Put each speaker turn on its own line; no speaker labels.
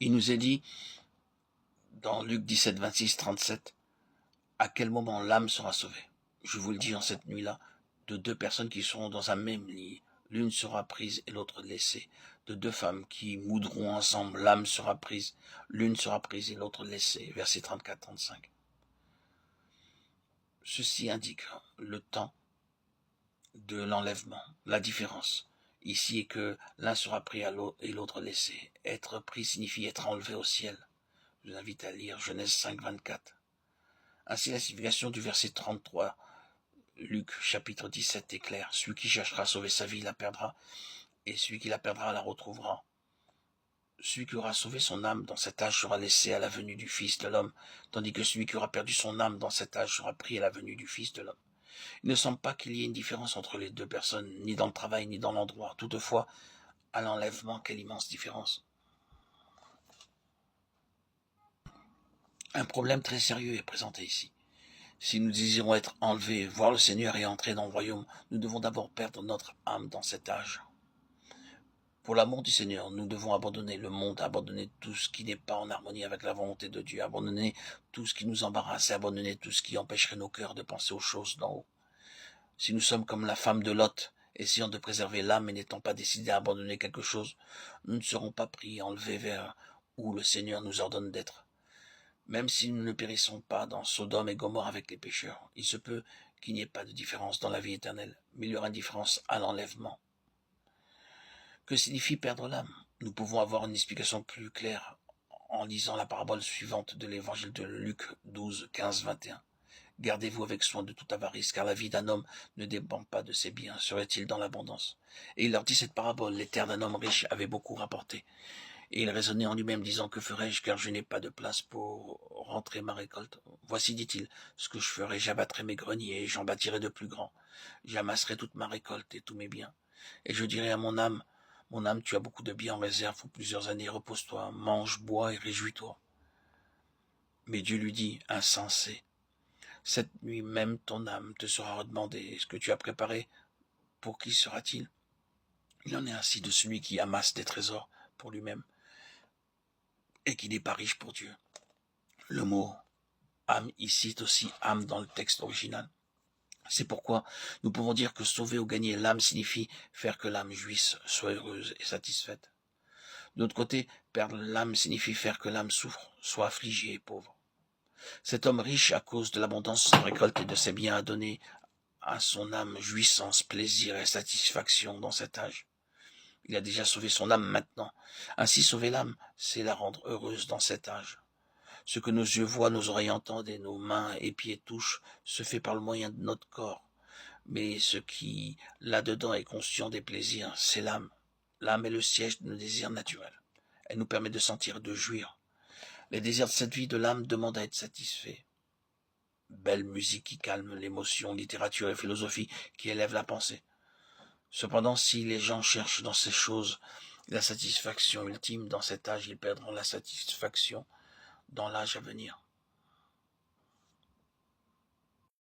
Il nous est dit dans Luc 17, 26, 37, à quel moment l'âme sera sauvée. Je vous le dis en cette nuit-là, de deux personnes qui seront dans un même lit, l'une sera prise et l'autre laissée. De deux femmes qui moudront ensemble, l'âme sera prise, l'une sera prise et l'autre laissée. Verset 34-35. Ceci indique le temps de l'enlèvement, la différence. Ici est que l'un sera pris et l'autre laissé. Être pris signifie être enlevé au ciel. Je vous invite à lire Genèse 5, 24. Ainsi la signification du verset 33, Luc chapitre 17 est claire. Celui qui cherchera à sauver sa vie la perdra, et celui qui la perdra la retrouvera. Celui qui aura sauvé son âme dans cet âge sera laissé à la venue du Fils de l'homme, tandis que celui qui aura perdu son âme dans cet âge sera pris à la venue du Fils de l'homme. Il ne semble pas qu'il y ait une différence entre les deux personnes, ni dans le travail, ni dans l'endroit. Toutefois, à l'enlèvement, quelle immense différence. Un problème très sérieux est présenté ici. Si nous désirons être enlevés, voir le Seigneur et entrer dans le royaume, nous devons d'abord perdre notre âme dans cet âge. Pour l'amour du Seigneur, nous devons abandonner le monde, abandonner tout ce qui n'est pas en harmonie avec la volonté de Dieu, abandonner tout ce qui nous embarrasse et abandonner tout ce qui empêcherait nos cœurs de penser aux choses d'en haut. Si nous sommes comme la femme de Lot, essayant de préserver l'âme et n'étant pas décidés à abandonner quelque chose, nous ne serons pas pris et enlevés vers où le Seigneur nous ordonne d'être. Même si nous ne périssons pas dans Sodome et Gomorrhe avec les pécheurs, il se peut qu'il n'y ait pas de différence dans la vie éternelle, mais il y aura une différence à l'enlèvement. Que signifie perdre l'âme? Nous pouvons avoir une explication plus claire en lisant la parabole suivante de l'évangile de Luc 12, 15, 21. Gardez-vous avec soin de toute avarice, car la vie d'un homme ne dépend pas de ses biens, serait-il dans l'abondance. Et il leur dit cette parabole, les terres d'un homme riche avaient beaucoup rapporté. Et il raisonnait en lui-même, disant, que ferai-je, car je n'ai pas de place pour rentrer ma récolte. Voici, dit-il, ce que je ferai, j'abattrai mes greniers, et j'en bâtirai de plus grands. J'amasserai toute ma récolte et tous mes biens. Et je dirai à mon âme, tu as beaucoup de biens en réserve pour plusieurs années, repose-toi, mange, bois et réjouis-toi. Mais Dieu lui dit, insensé, cette nuit même ton âme te sera redemandée. Ce que tu as préparé, pour qui sera-t-il? Il en est ainsi de celui qui amasse des trésors pour lui-même et qui n'est pas riche pour Dieu. Le mot âme ici est aussi âme dans le texte original. C'est pourquoi nous pouvons dire que sauver ou gagner l'âme signifie faire que l'âme jouisse, soit heureuse et satisfaite. De l'autre côté, perdre l'âme signifie faire que l'âme souffre, soit affligée et pauvre. Cet homme riche, à cause de l'abondance de sa récolte et de ses biens, a donné à son âme jouissance, plaisir et satisfaction dans cet âge. Il a déjà sauvé son âme maintenant. Ainsi, sauver l'âme, c'est la rendre heureuse dans cet âge. Ce que nos yeux voient, nos oreilles entendent et nos mains et pieds touchent se fait par le moyen de notre corps. Mais ce qui, là-dedans, est conscient des plaisirs, c'est l'âme. L'âme est le siège de nos désirs naturels. Elle nous permet de sentir et de jouir. Les désirs de cette vie de l'âme demandent à être satisfaits. Belle musique qui calme l'émotion, littérature et philosophie qui élève la pensée. Cependant, si les gens cherchent dans ces choses la satisfaction ultime dans cet âge, ils perdront la satisfaction dans l'âge à venir.